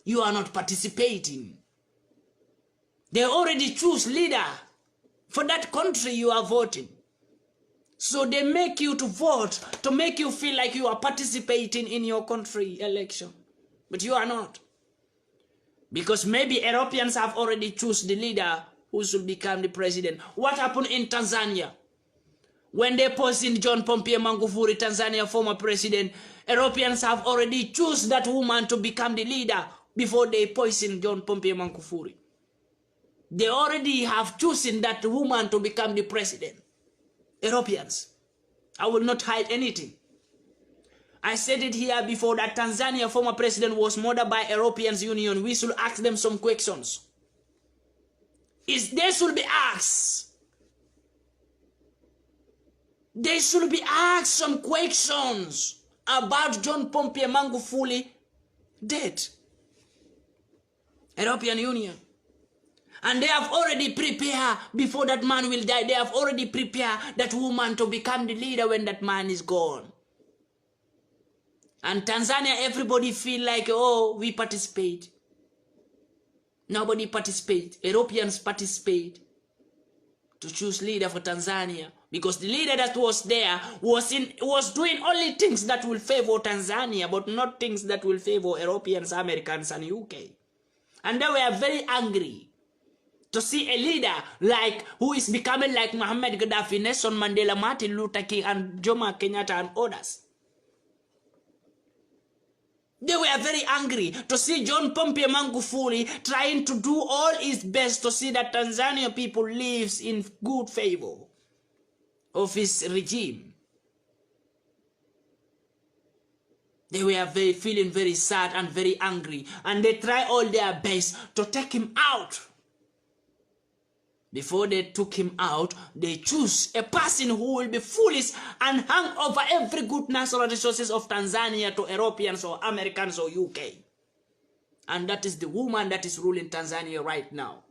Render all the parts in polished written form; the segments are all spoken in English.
You are not participating. They already choose leader. For that country you are voting. So they make you to vote to make you feel like you are participating in your country election. But you are not. Because maybe Europeans have already chosen the leader who should become the president. What happened in Tanzania? When they poisoned John Pombe Magufuli, Tanzania former president, Europeans have already chosen that woman to become the leader before they poisoned John Pombe Magufuli. They already have chosen that woman to become the president. Europeans. I will not hide anything. I said it here before that Tanzania former president was murdered by European Union. We should ask them some questions. They should be asked. They should be asked some questions about John Pombe Magufuli death. European Union. And they have already prepared, before that man will die, they have already prepared that woman to become the leader when that man is gone. And Tanzania, everybody feel like, oh, we participate. Nobody participate. Europeans participate to choose leader for Tanzania. Because the leader that was there was doing only things that will favor Tanzania, but not things that will favor Europeans, Americans, and UK. And they were very angry to see a leader like who is becoming like Muhammad Gaddafi, Nelson Mandela, Martin Luther King, and Jomo Kenyatta, and others. They were very angry to see John Pombe Magufuli trying to do all his best to see that Tanzania people lives in good favor of his regime. They were feeling very sad and very angry, and they try all their best to take him out. Before they took him out, they choose a person who will be foolish and hang over every good natural resources of Tanzania to Europeans or Americans or UK. And that is the woman that is ruling Tanzania right now.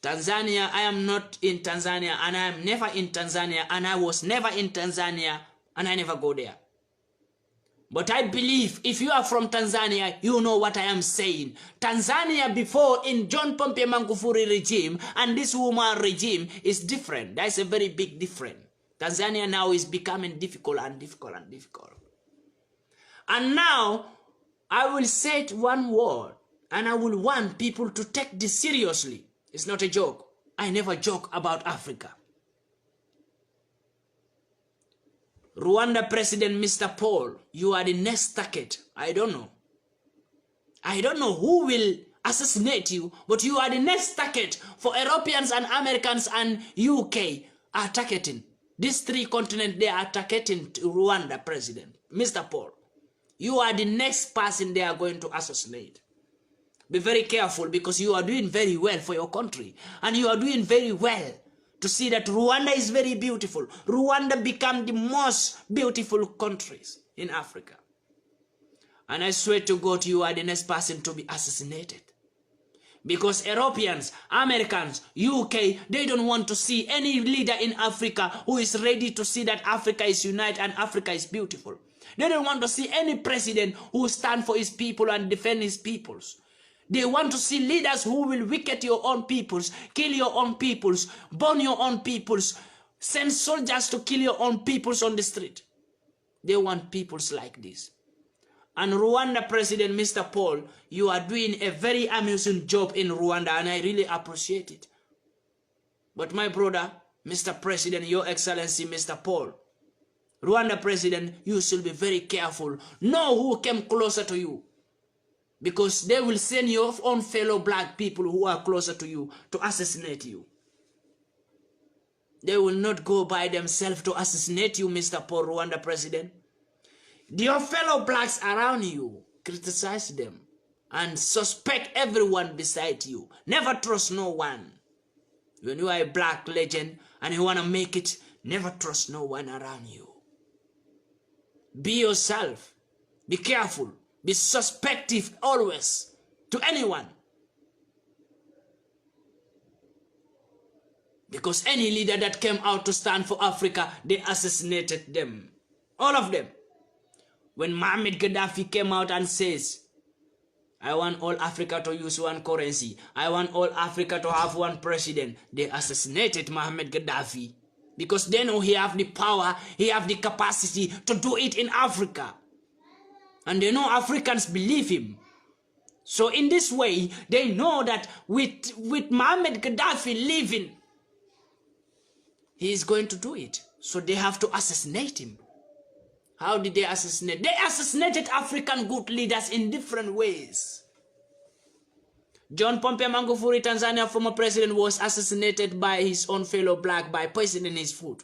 Tanzania, I am not in Tanzania, and I am never in Tanzania, and I was never in Tanzania, and I never go there. But I believe if you are from Tanzania, you know what I am saying. Tanzania before in John Pombe Magufuli regime and this woman regime is different. That's a very big difference. Tanzania now is becoming difficult and difficult and difficult. And now I will say one word, and I will want people to take this seriously. It's not a joke. I never joke about Africa. Rwanda President Mr. Paul, you are the next target. I don't know. I don't know who will assassinate you, but you are the next target for Europeans and Americans and UK are targeting. These three continents, they are targeting Rwanda President Mr. Paul. You are the next person they are going to assassinate. Be very careful, because you are doing very well for your country, and you are doing very well to see that Rwanda is very beautiful. Rwanda become the most beautiful countries in Africa. And I swear to God, you are the next person to be assassinated. Because Europeans, Americans, UK, they don't want to see any leader in Africa who is ready to see that Africa is united and Africa is beautiful. They don't want to see any president who stands for his people and defend his peoples. They want to see leaders who will wicked your own peoples, kill your own peoples, burn your own peoples, send soldiers to kill your own peoples on the street. They want peoples like this. And Rwanda President Mr. Paul, you are doing a very amazing job in Rwanda, and I really appreciate it. But my brother, Mr. President, Your Excellency Mr. Paul, Rwanda President, you should be very careful. Know who came closer to you. Because they will send your own fellow black people who are closer to you to assassinate you. They will not go by themselves to assassinate you, Mr. Paul, Rwanda President. Your fellow blacks around you, criticize them and suspect everyone beside you. Never trust no one. When you are a black legend and you want to make it, never trust no one around you. Be yourself. Be careful. Be suspective always to anyone. Because any leader that came out to stand for Africa, they assassinated them. All of them. When Mohammed Gaddafi came out and says, I want all Africa to use one currency, I want all Africa to have one president, they assassinated Mohammed Gaddafi. Because they know he have the power, he have the capacity to do it in Africa. And they know Africans believe him. So in this way, they know that with Mohammed Gaddafi leaving, he is going to do it. So they have to assassinate him. How did they assassinate? They assassinated African good leaders in different ways. John Pombe Magufuli, Tanzania former president, was assassinated by his own fellow black by poisoning his food.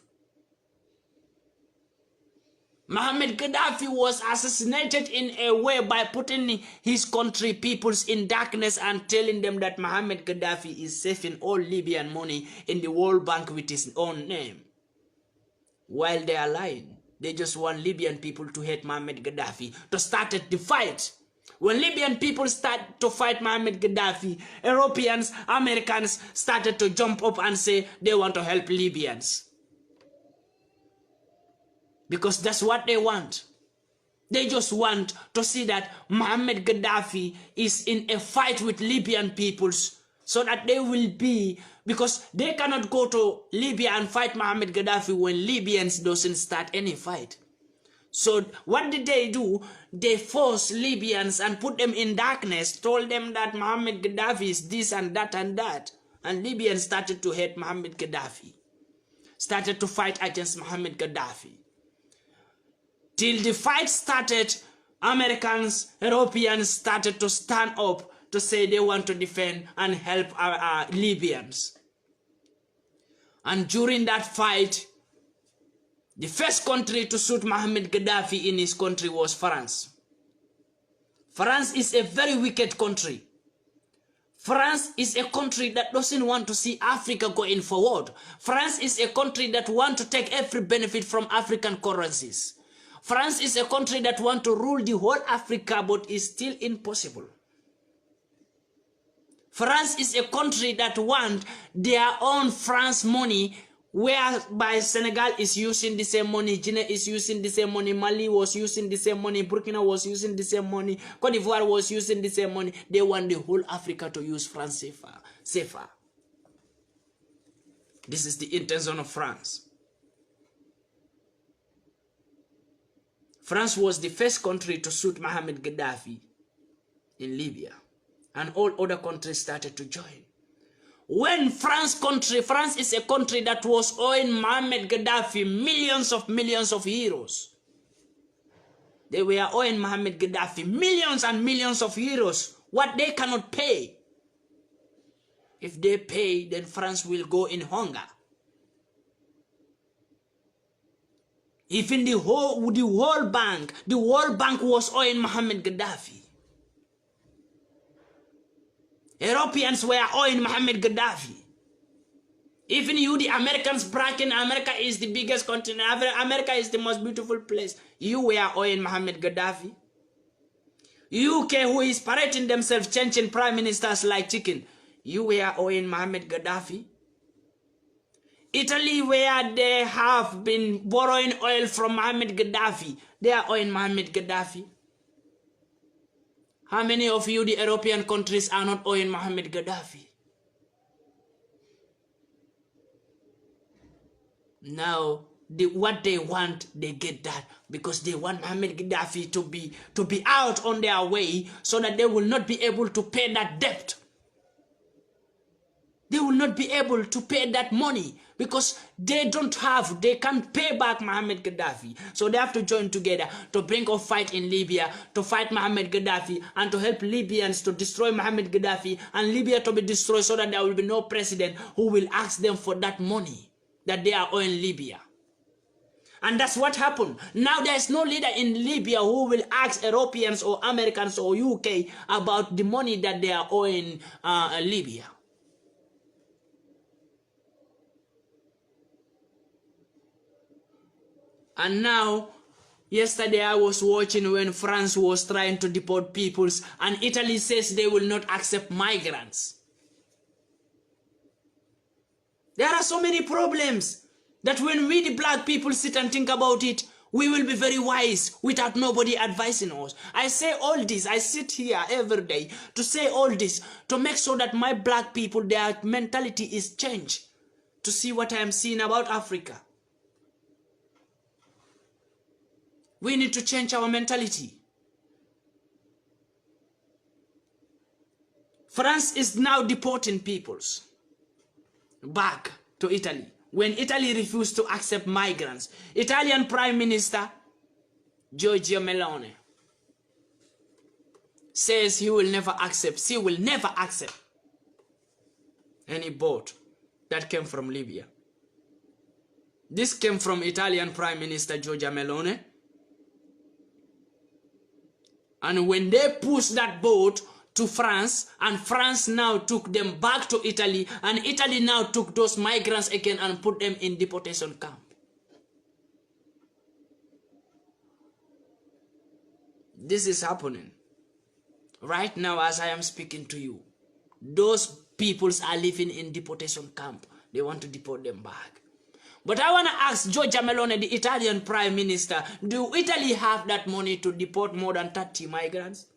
Mohammed Gaddafi was assassinated in a way by putting his country peoples in darkness and telling them that Mohammed Gaddafi is saving all Libyan money in the World Bank with his own name. While they are lying. They just want Libyan people to hate Mohammed Gaddafi, to start the fight. When Libyan people start to fight Mohammed Gaddafi, Europeans, Americans started to jump up and say they want to help Libyans. Because that's what they want. They just want to see that Mohammed Gaddafi is in a fight with Libyan peoples so that they will be, because they cannot go to Libya and fight Mohammed Gaddafi when Libyans doesn't start any fight. So what did they do? They forced Libyans and put them in darkness, told them that Mohammed Gaddafi is this and that and that. And Libyans started to hate Mohammed Gaddafi. Started to fight against Mohammed Gaddafi. Till the fight started, Americans, Europeans started to stand up to say they want to defend and help Libyans. And during that fight, the first country to shoot Mohammed Gaddafi in his country was France. France is a very wicked country. France is a country that doesn't want to see Africa going forward. France is a country that wants to take every benefit from African currencies. France is a country that wants to rule the whole Africa, but is still impossible. France is a country that wants their own France money, whereby Senegal is using the same money, Guinea is using the same money, Mali was using the same money, Burkina was using the same money, Cote d'Ivoire was using the same money. They want the whole Africa to use France safer. This is the intention of France. France was the first country to shoot Mohammed Gaddafi in Libya. And all other countries started to join. When France is a country that was owing Mohammed Gaddafi millions of euros. They were owing Mohammed Gaddafi millions and millions of euros, what they cannot pay. If they pay, then France will go in hunger. Even the World Bank was owing Mohammed Gaddafi. Europeans were owing Mohammed Gaddafi. Even you, the Americans, bragging America is the biggest continent, America is the most beautiful place. You were owing Mohammed Gaddafi. UK, who is parading themselves, changing prime ministers like chicken. You were owing Mohammed Gaddafi. Italy, where they have been borrowing oil from Mohammed Gaddafi, they are owing Mohammed Gaddafi. How many of you, the European countries, are not owing Mohammed Gaddafi? Now, what they want, they get that, because they want Mohammed Gaddafi to be out on their way so that they will not be able to pay that debt. They will not be able to pay that money because they can't pay back Mohammed Gaddafi. So they have to join together to bring a fight in Libya, to fight Mohammed Gaddafi, and to help Libyans to destroy Mohammed Gaddafi, and Libya to be destroyed so that there will be no president who will ask them for that money that they are owing Libya. And that's what happened. Now there is no leader in Libya who will ask Europeans or Americans or UK about the money that they are owing Libya. And now, yesterday I was watching when France was trying to deport peoples, and Italy says they will not accept migrants. There are so many problems that when we the black people sit and think about it, We will be very wise without nobody advising us. I say all this, I sit here every day to say all this, to make sure that my black people, their mentality is changed, to see what I am seeing about Africa. We need to change our mentality. France is now deporting peoples back to Italy. When Italy refused to accept migrants, Italian Prime Minister Giorgia Meloni says he will never accept, she will never accept any boat that came from Libya. This came from Italian Prime Minister Giorgia Meloni. And when they pushed that boat to France, and France now took them back to Italy, and Italy now took those migrants again and put them in deportation camp. This is happening right now as I am speaking to you. Those peoples are living in deportation camp. They want to deport them back. But I want to ask Giorgia Meloni, the Italian Prime Minister, do Italy have that money to deport more than 30 migrants?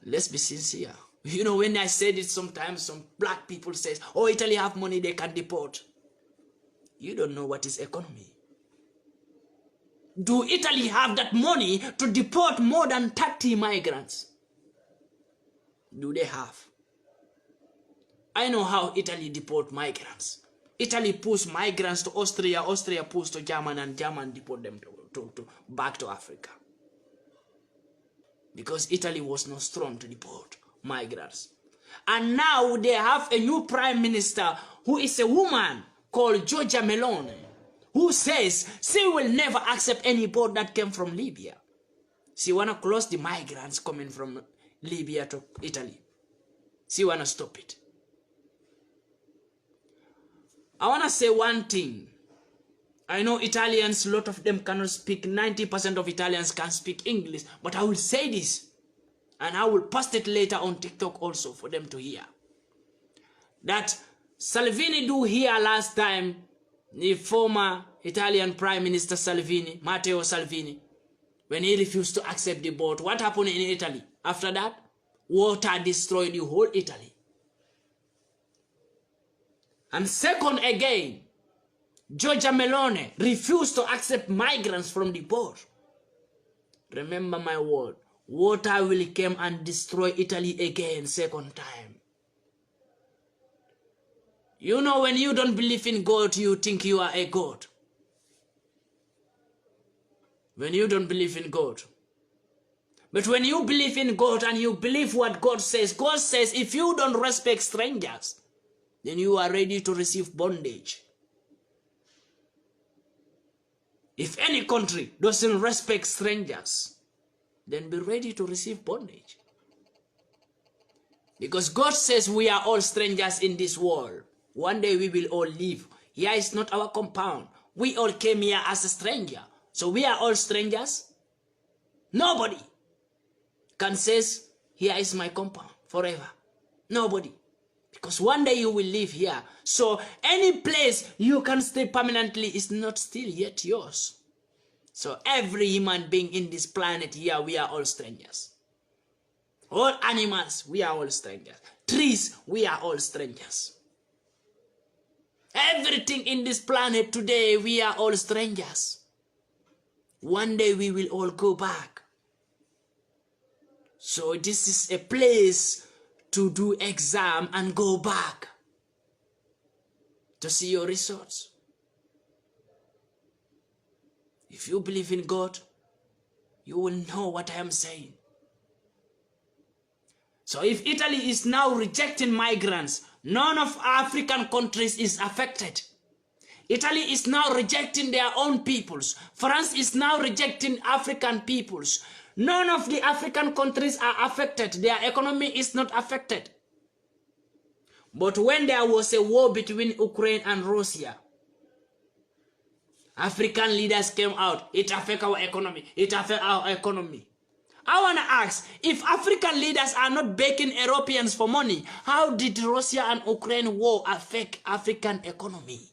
Let's be sincere. You know, when I said it sometimes, some black people say, oh, Italy have money, they can deport. You don't know what is economy. Do Italy have that money to deport more than 30 migrants? Do they have? I know how Italy deport migrants. Italy push migrants to Austria, Austria push to Germany, and Germany deport them back to Africa. Because Italy was not strong to deport migrants. And now they have a new prime minister who is a woman called Giorgia Meloni, who says she will never accept any boat that came from Libya. She want to close the migrants coming from Libya to Italy. She want to stop it. I want to say one thing. I know Italians, a lot of them cannot speak, 90% of Italians can speak English, but I will say this, and I will post it later on TikTok also for them to hear. That Salvini do here last time, the former Italian Prime Minister Salvini, Matteo Salvini, when he refused to accept the boat. What happened in Italy? After that, water destroyed the whole Italy. And second again, Giorgia Meloni refused to accept migrants from the boat. Remember my word, water will come and destroy Italy again second time. You know, when you don't believe in God, you think you are a God. When you don't believe in God. But when you believe in God and you believe what God says if you don't respect strangers, then you are ready to receive bondage. If any country doesn't respect strangers, then be ready to receive bondage. Because God says we are all strangers in this world. One day we will all leave. Here is not our compound. We all came here as a stranger. So we are all strangers. Nobody can say, here is my compound forever. Nobody. Because one day you will live here. So any place you can stay permanently is not still yet yours. So every human being in this planet here, we are all strangers. All animals, we are all strangers. Trees, we are all strangers. Everything in this planet today, we are all strangers. One day we will all go back. So this is a place to do exam and go back to see your results. If you believe in God, you will know what I am saying. So if Italy is now rejecting migrants, none of African countries is affected. Italy is now rejecting their own peoples. France is now rejecting African peoples. None of the African countries are affected. Their economy is not affected. But when there was a war between Ukraine and Russia, African leaders came out. It affects our economy. It affects our economy. I want to ask, if African leaders are not begging Europeans for money, how did Russia and Ukraine war affect African economy?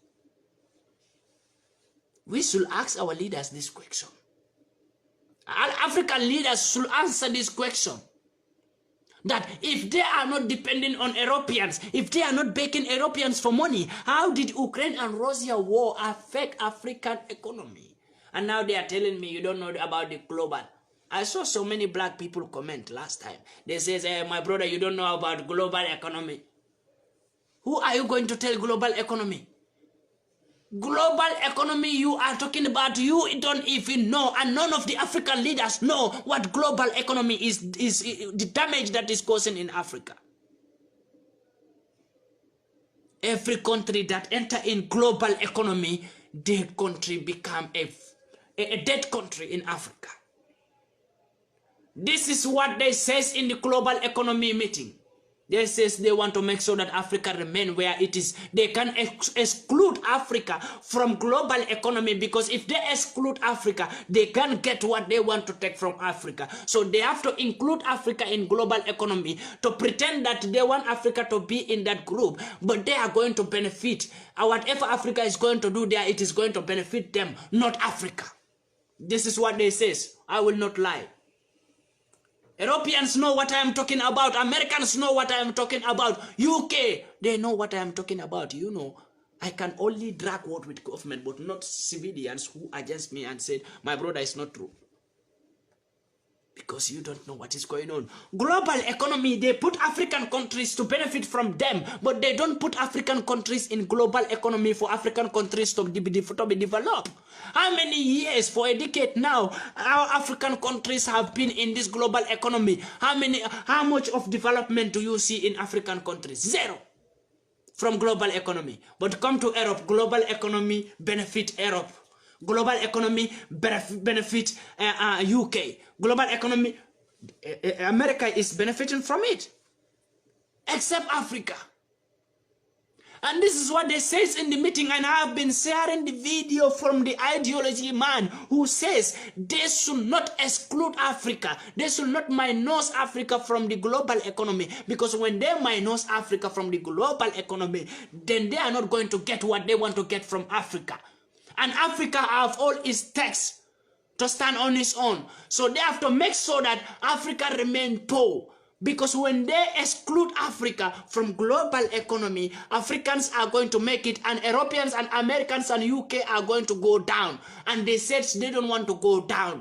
We should ask our leaders this question. All African leaders should answer this question. That if they are not dependent on Europeans, if they are not begging Europeans for money, how did Ukraine and Russia war affect African economy? And now they are telling me you don't know about the global. I saw so many black people comment last time. They says, hey, my brother, you don't know about global economy. Who are you going to tell global economy? Global economy you are talking about, you don't even know, and none of the African leaders know what global economy is the damage that is causing in Africa. Every country that enter in global economy, their country become a dead country in Africa. This is what they says in the global economy meeting. They says they want to make sure that Africa remain where it is. They can exclude Africa from global economy, because if they exclude Africa, they can't get what they want to take from Africa. So they have to include Africa in global economy to pretend that they want Africa to be in that group, but they are going to benefit. Whatever Africa is going to do there, it is going to benefit them, not Africa. This is what they says. I will not lie. Europeans know what I am talking about. Americans know what I am talking about. UK, they know what I am talking about. You know, I can only drag word with government, but not civilians who against me and said, my brother, is not true. Because you don't know what is going on. Global economy, they put African countries to benefit from them, but they don't put African countries in global economy for African countries to be developed. How many years, for a decade now, our African countries have been in this global economy? How much of development do you see in African countries? Zero from global economy. But come to Europe, global economy benefit Europe. Global economy benefit UK. Global economy, America is benefiting from it, except Africa. And this is what they says in the meeting, and I have been sharing the video from the ideology man who says they should not exclude Africa. They should not minus Africa from the global economy, because when they minus Africa from the global economy, then they are not going to get what they want to get from Africa. And Africa have all its tax to stand on its own. So they have to make sure that Africa remain poor. Because when they exclude Africa from global economy, Africans are going to make it, and Europeans and Americans and UK are going to go down. And they said they don't want to go down.